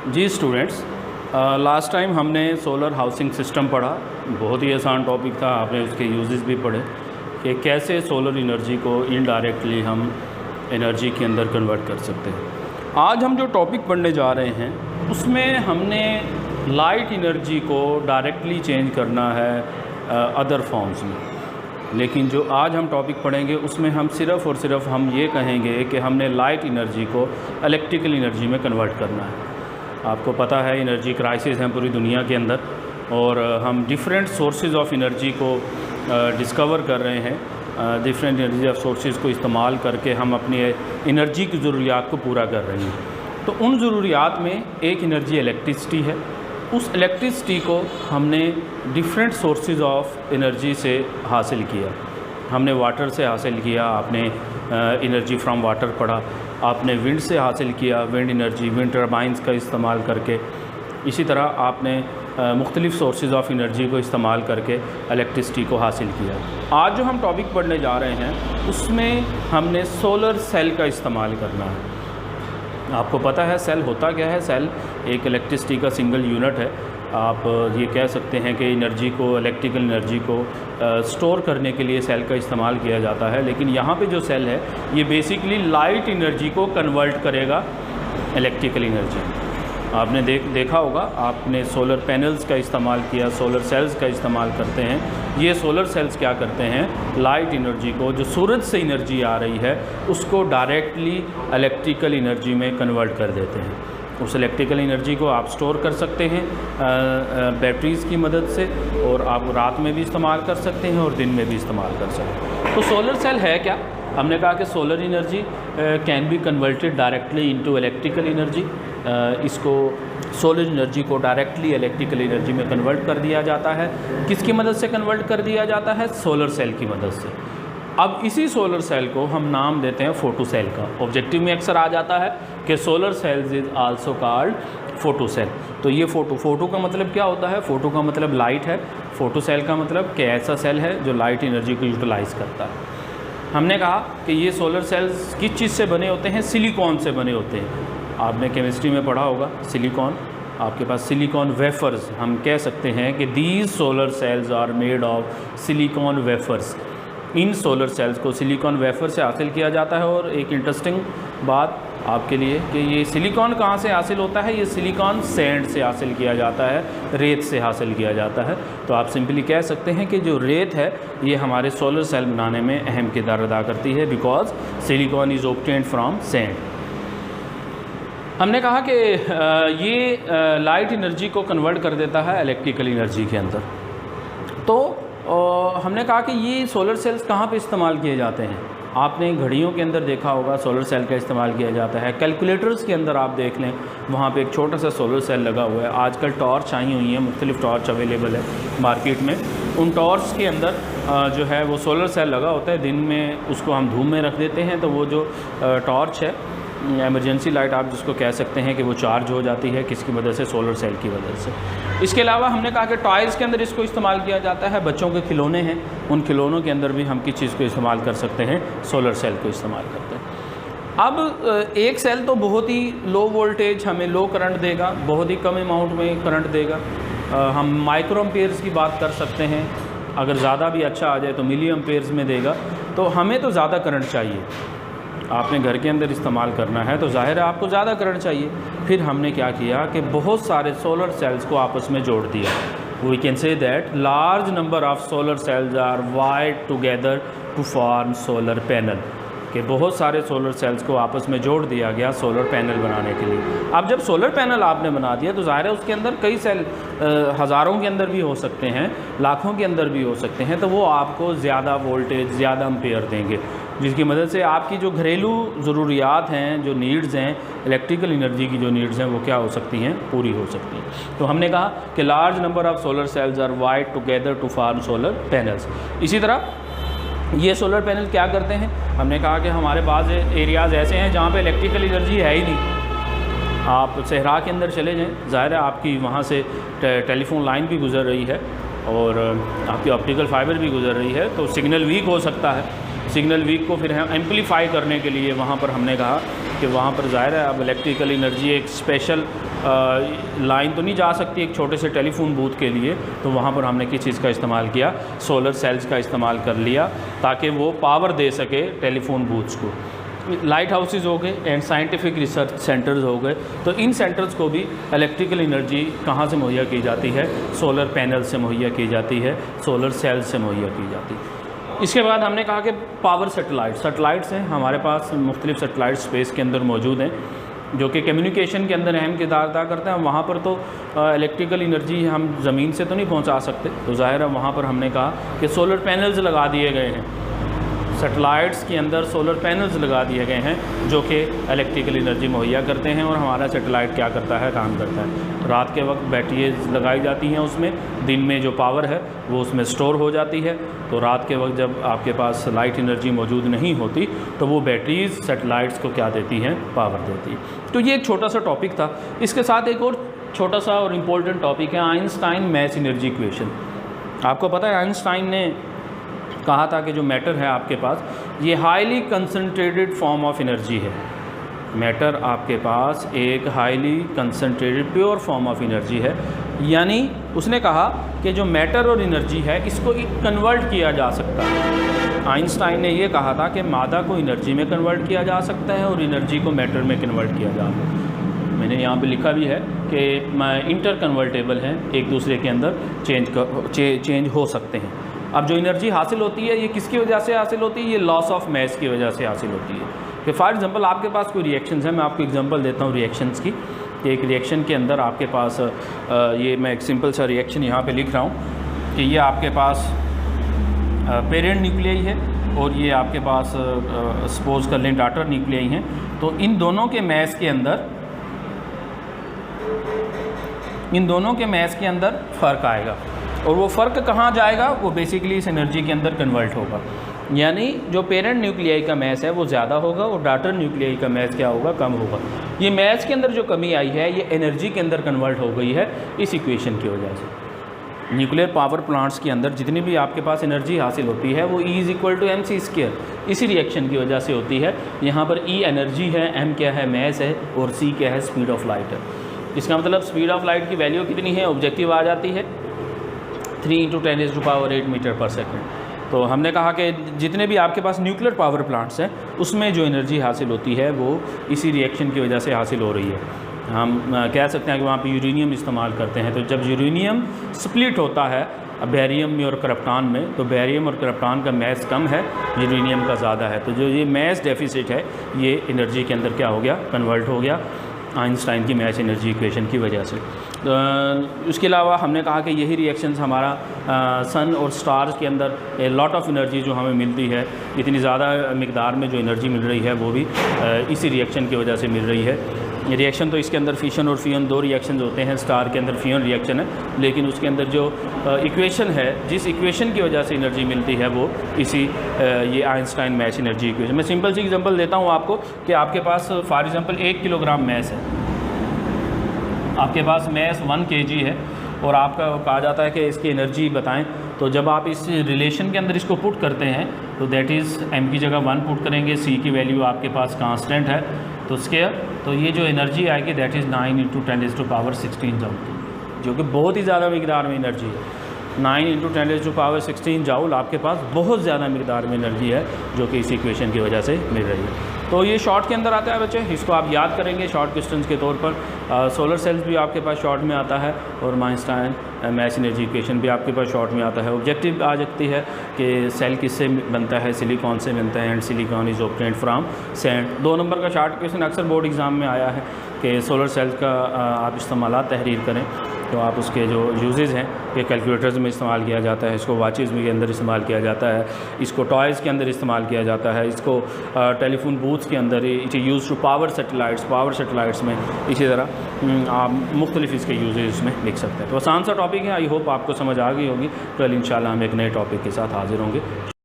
जी students, last time हमने solar housing system पढ़ा। बहुत ही आसान टॉपिक था, आपने उसके यूजेस भी पढ़े कि कैसे सोलर एनर्जी को इनडायरेक्टली हम एनर्जी के अंदर कन्वर्ट कर सकते हैं। आज हम जो टॉपिक पढ़ने जा रहे हैं उसमें हमने लाइट एनर्जी को डायरेक्टली चेंज करना है अदर फॉर्म्स में, लेकिन जो आज हम टॉपिक पढ़ेंगे उसमें हम सिर्फ़ और सिर्फ हम ये कहेंगे कि हमने लाइट एनर्जी को इलेक्ट्रिकल एनर्जी में कन्वर्ट करना है। आपको पता है एनर्जी क्राइसिस है पूरी दुनिया के अंदर, और हम डिफरेंट सोर्सेज ऑफ एनर्जी को डिस्कवर कर रहे हैं। डिफरेंट एनर्जी ऑफ सोर्सेज को इस्तेमाल करके हम अपनी एनर्जी की ज़रूरियात को पूरा कर रहे हैं। तो उन ज़रूरियात में एक एनर्जी इलेक्ट्रिसिटी है। उस इलेक्ट्रिसिटी को हमने डिफरेंट सोर्सेज ऑफ एनर्जी से हासिल किया। हमने वाटर से हासिल किया, आपने एनर्जी फ्रॉम वाटर पढ़ा। आपने विंड से हासिल किया, विंड एनर्जी, विंड टर्बाइंस का इस्तेमाल करके। इसी तरह आपने मुख्तलिफ़ सोर्सेज ऑफ एनर्जी को इस्तेमाल करके इलेक्ट्रिसिटी को हासिल किया। आज जो हम टॉपिक पढ़ने जा रहे हैं उसमें हमने सोलर सेल का इस्तेमाल करना है। आपको पता है सेल होता क्या है? सेल एक इलेक्ट्रिसिटी का सिंगल यूनिट है। आप ये कह सकते हैं कि एनर्जी को, इलेक्ट्रिकल एनर्जी को स्टोर करने के लिए सेल का इस्तेमाल किया जाता है, लेकिन यहाँ पे जो सेल है ये बेसिकली लाइट एनर्जी को कन्वर्ट करेगा इलेक्ट्रिकल एनर्जी। आपने देखा होगा, आपने सोलर पैनल्स का इस्तेमाल किया, सोलर सेल्स का इस्तेमाल करते हैं। ये सोलर सेल्स क्या करते हैं? लाइट एनर्जी को, जो सूरज से एनर्जी आ रही है, उसको डायरेक्टली इलेक्ट्रिकल एनर्जी में कन्वर्ट कर देते हैं। उस इलेक्ट्रिकल एनर्जी को आप स्टोर कर सकते हैं बैटरीज़ की मदद से, और आप रात में भी इस्तेमाल कर सकते हैं और दिन में भी इस्तेमाल कर सकते हैं। तो सोलर सेल है क्या? हमने कहा कि solar energy can be converted directly into electrical energy. इसको सोलर एनर्जी को डायरेक्टली इलेक्ट्रिकल एनर्जी में कन्वर्ट कर दिया जाता है। किसकी मदद से कन्वर्ट कर दिया जाता है? सोलर सेल की मदद से। अब इसी सोलर सेल को हम नाम देते हैं फोटो सेल का। ऑब्जेक्टिव में अक्सर आ जाता है कि solar cells is also called photo cell. तो ये फोटो का मतलब क्या होता है? फोटो का मतलब लाइट है। फोटो सेल का मतलब कि ऐसा सेल है जो लाइट एनर्जी को यूटिलाइज़ करता है। हमने कहा कि ये सोलर सेल्स किस चीज़ से बने होते हैं? सिलिकॉन से बने होते हैं। आपने केमिस्ट्री में पढ़ा होगा सिलिकॉन। आपके पास सिलिकॉन वेफर्स, हम कह सकते हैं कि these solar cells are made of silicon wafers. इन सोलर सेल्स को सिलिकॉन वेफर से हासिल किया जाता है। और एक इंटरेस्टिंग बात आपके लिए कि ये सिलिकॉन कहाँ से हासिल होता है? ये सिलिकॉन सैंड से हासिल किया जाता है, रेत से हासिल किया जाता है। तो आप सिंपली कह सकते हैं कि जो रेत है ये हमारे सोलर सेल बनाने में अहम किरदार अदा करती है, because silicon is obtained from sand. हमने कहा कि ये लाइट एनर्जी को कन्वर्ट कर देता है इलेक्ट्रिकल एनर्जी के अंदर। तो हमने कहा कि ये सोलर सेल्स कहाँ पे इस्तेमाल किए जाते हैं? आपने घड़ियों के अंदर देखा होगा सोलर सेल का इस्तेमाल किया जाता है। कैलकुलेटर्स के अंदर आप देख लें, वहाँ पे एक छोटा सा सोलर सेल लगा हुआ है। आजकल टॉर्च आई हुई हैं, मुख्तलिफ़ टॉर्च अवेलेबल है मार्केट में। उन टॉर्च के अंदर जो है वो सोलर सेल लगा होता है। दिन में उसको हम धूप में रख देते हैं तो वो जो टॉर्च है, एमरजेंसी लाइट आप जिसको कह सकते हैं, कि वो चार्ज हो जाती है। किसकी वजह से? सोलर सेल की वजह से। इसके अलावा हमने कहा कि टॉयज़ के अंदर इसको इस्तेमाल किया जाता है। बच्चों के खिलौने हैं, उन खिलौनों के अंदर भी हम किस चीज़ को इस्तेमाल कर सकते हैं? सोलर सेल को इस्तेमाल करते हैं। अब एक सेल तो बहुत ही लो वोल्टेज, हमें लो करंट देगा, बहुत ही कम अमाउंट में करंट देगा। हम माइक्रो एम्पेयर्स की बात कर सकते हैं। अगर ज़्यादा भी अच्छा आ जाए तो मिली एम्पेयर्स में देगा। तो हमें तो ज़्यादा करंट चाहिए। आपने घर के अंदर इस्तेमाल करना है तो जाहिर है आपको ज़्यादा करंट चाहिए। फिर हमने क्या किया कि बहुत सारे सोलर सेल्स को आपस में जोड़ दिया। We can say that large number of solar cells are wired together to form solar panel, कि बहुत सारे सोलर सेल्स को आपस में जोड़ दिया गया सोलर पैनल बनाने के लिए। अब जब सोलर पैनल आपने बना दिया तो ज़ाहिर है उसके अंदर कई सेल हज़ारों के अंदर भी हो सकते हैं, लाखों के अंदर भी हो सकते हैं। तो वो आपको ज़्यादा वोल्टेज, ज़्यादा एम्पेयर देंगे, जिसकी मदद से आपकी जो घरेलू ज़रूरियात हैं, जो नीड्स हैं, इलेक्ट्रिकल एनर्जी की जो नीड्स हैं, वो क्या हो सकती हैं? पूरी हो सकती हैं। तो हमने कहा कि large number of solar cells are wired together to form solar panels. इसी तरह ये सोलर पैनल क्या करते हैं? हमने कहा कि हमारे पास एरियाज़ ऐसे हैं जहाँ पे इलेक्ट्रिकल एनर्जी है ही नहीं। आप सहरा के अंदर चले जाएँ, ज़ाहिर है आपकी वहाँ से टेलीफोन लाइन भी गुजर रही है और आपकी ऑप्टिकल फाइबर भी गुजर रही है, तो सिग्नल वीक हो सकता है। सिग्नल वीक को फिर हम एम्पलीफाई करने के लिए वहाँ पर हमने कहा कि वहाँ पर ज़ाहिर है अब इलेक्ट्रिकल एनर्जी एक स्पेशल लाइन तो नहीं जा सकती एक छोटे से टेलीफोन बूथ के लिए, तो वहाँ पर हमने किस चीज़ का इस्तेमाल किया, सोलर सेल्स का इस्तेमाल कर लिया ताकि वो पावर दे सके टेलीफोन बूथ्स को। लाइट हाउसेज हो गए एंड साइंटिफिक रिसर्च सेंटर्स हो गए, तो इन सेंटर्स को भी इलेक्ट्रिकल एनर्जी कहाँ से मुहैया की जाती है, सोलर पैनल से मुहैया की जाती है, सोलर सेल से मुहैया की जाती है। इसके बाद हमने कहा कि पावर सेटेलाइट्स हैं हमारे पास, मुख्तलिफ सेटेलाइट स्पेस के अंदर मौजूद हैं जो कि कम्युनिकेशन के अंदर अहम किरदार अदा करते हैं। वहाँ पर तो इलेक्ट्रिकल एनर्जी हम ज़मीन से तो नहीं पहुँचा सकते, तो ज़ाहिर है वहाँ पर हमने कहा कि सोलर पैनल्स लगा दिए गए हैं, सेटेलाइट्स के अंदर सोलर पैनल्स लगा दिए गए हैं जो कि इलेक्ट्रिकल एनर्जी मुहैया करते हैं। और हमारा सेटेलाइट क्या करता है, काम करता है, रात के वक्त बैटरीज लगाई जाती हैं उसमें, दिन में जो पावर है वो उसमें स्टोर हो जाती है, तो रात के वक्त जब आपके पास लाइट एनर्जी मौजूद नहीं होती तो वो बैटरीज सेटेलाइट्स को क्या देती हैं, पावर देती है। तो ये एक छोटा सा टॉपिक था। इसके साथ एक और छोटा सा और इम्पोर्टेंट टॉपिक है आइंस्टाइन मैस एनर्जी इक्वेशन। आपको पता है आइंस्टाइन ने कहा था कि जो मैटर है आपके पास ये highly concentrated form of energy है। मैटर आपके पास एक highly concentrated pure form of energy है, यानी उसने कहा कि जो मैटर और एनर्जी है इसको कन्वर्ट किया जा सकता है। आइंस्टाइन ने ये कहा था कि मादा को एनर्जी में कन्वर्ट किया जा सकता है और एनर्जी को मैटर में कन्वर्ट किया जा सकता है। मैंने यहाँ पे लिखा भी है कि इंटर कन्वर्टेबल हैं, एक दूसरे के अंदर चेंज हो सकते हैं। अब जो एनर्जी हासिल होती है ये किसकी वजह से हासिल होती है, ये लॉस ऑफ मैस की वजह से हासिल होती है। कि फॉर एग्जांपल आपके पास कोई रिएक्शंस है, मैं आपको एग्जांपल देता हूँ रिएक्शंस की। एक रिएक्शन के अंदर आपके पास ये मैं एक सिंपल सा रिएक्शन यहाँ पे लिख रहा हूँ कि ये आपके पास पेरेंट न्यूक्लियाई है और ये आपके पास सपोज कर लें डॉटर न्यूक्लियाई हैं। तो इन दोनों के मैस के अंदर फ़र्क आएगा और वो फ़र्क कहाँ जाएगा, वो बेसिकली इस एनर्जी के अंदर कन्वर्ट होगा। यानी जो पेरेंट न्यूक्लियाई का मैस है वो ज़्यादा होगा और डॉटर न्यूक्लियाई का मैस क्या होगा, कम होगा। ये मैस के अंदर जो कमी आई है ये एनर्जी के अंदर कन्वर्ट हो गई है इस इक्वेशन की वजह से। न्यूक्लियर पावर प्लांट्स के अंदर जितनी भी आपके पाज एनर्जी हासिल होती है वो E = mc², इसी रिएक्शन की वजह से होती है। यहाँ पर E एनर्जी है, m क्या है, मैस है, और c क्या है, स्पीड ऑफ लाइट है। इसका मतलब स्पीड ऑफ लाइट की वैल्यू कितनी है, ऑब्जेक्टिव आ जाती है 3 × 10⁸ मीटर/सेकंड। तो हमने कहा कि जितने भी आपके पास न्यूक्लियर पावर प्लांट्स हैं उसमें जो एनर्जी हासिल होती है वो इसी रिएक्शन की वजह से हासिल हो रही है। हम कह सकते हैं कि वहाँ पे यूरेनियम इस्तेमाल करते हैं, तो जब यूरेनियम स्प्लिट होता है बेरियम में और क्रिप्टॉन में, तो बेरियम और क्रिप्टॉन का मैस कम है, यूरेनियम का ज़्यादा है, तो जो ये मैस डेफिसिट है ये एनर्जी के अंदर क्या हो गया, कन्वर्ट हो गया आइंस्टाइन की मैस एनर्जी इक्वेशन की वजह से। उसके अलावा हमने कहा कि यही रिएक्शंस हमारा सन और स्टार्स के अंदर लॉट ऑफ एनर्जी जो हमें मिलती है, इतनी ज़्यादा मिकदार में जो एनर्जी मिल रही है वो भी इसी रिएक्शन की वजह से मिल रही है। रिएक्शन तो इसके अंदर फिशन और फियन दो रिएक्शंस होते हैं, स्टार के अंदर फियन रिएक्शन है, लेकिन उसके अंदर जो इक्वेशन है, जिस इक्वेशन की वजह से एनर्जी मिलती है वो इसी ये आइंस्टाइन मैस एनर्जी इक्वेशन। मैं सिंपल सी एग्जांपल देता हूँ आपको कि आपके पास फॉर एग्जांपल 1 किलोग्राम मैस है, आपके पास मैस 1 kg है और आपका कहा जाता है कि इसकी एनर्जी बताएं, तो जब आप इस रिलेशन के अंदर इसको पुट करते हैं तो दैट इज़ m की जगह 1 पुट करेंगे, c की वैल्यू आपके पास कांस्टेंट है तो स्क्वायर, तो ये जो एनर्जी आएगी दैट इज़ 9 × 10⁻16 जूल, जो कि बहुत ही ज़्यादा मिकदार में एनर्जी है। 9 × 10⁻16 जूल आपके पास बहुत ज़्यादा मिकदार में एनर्जी है जो कि इस इक्वेशन की वजह से मिल रही है। तो ये शॉर्ट के अंदर आता है बच्चे, इसको आप याद करेंगे शॉर्ट क्वेश्चंस के तौर पर। सोलर सेल्स भी आपके पास शॉर्ट में आता है और आइंस्टाइन मैस एनर्जी इक्वेशन भी आपके पास शॉर्ट में आता है। ऑब्जेक्टिव आ सकती है कि सेल किससे बनता है, सिलिकॉन से बनता है, and silicon is obtained from sand. 2 number का शॉर्ट क्वेश्चन अक्सर बोर्ड एग्ज़ाम में आया है कि सोलर सेल्स का आप इस्तेमाल तहरीर करें, तो आप उसके जो यूजेज़ हैं कि कैलकुलेटर्स में इस्तेमाल किया जाता है, इसको वॉचेज़ के अंदर इस्तेमाल किया जाता है, इसको टॉयज़ के अंदर इस्तेमाल किया जाता है, इसको टेलीफोन बूथ्स के अंदर, it use to power satellites में, इसी तरह आप मुख्तलिफ इसके यूजेज़ इसमें लिख सकते हैं। तो आसान सा टॉपिक है, आई होप आपको समझ आ गई होगी। कल इंशाल्लाह हम एक नए टॉपिक के साथ हाजिर होंगे।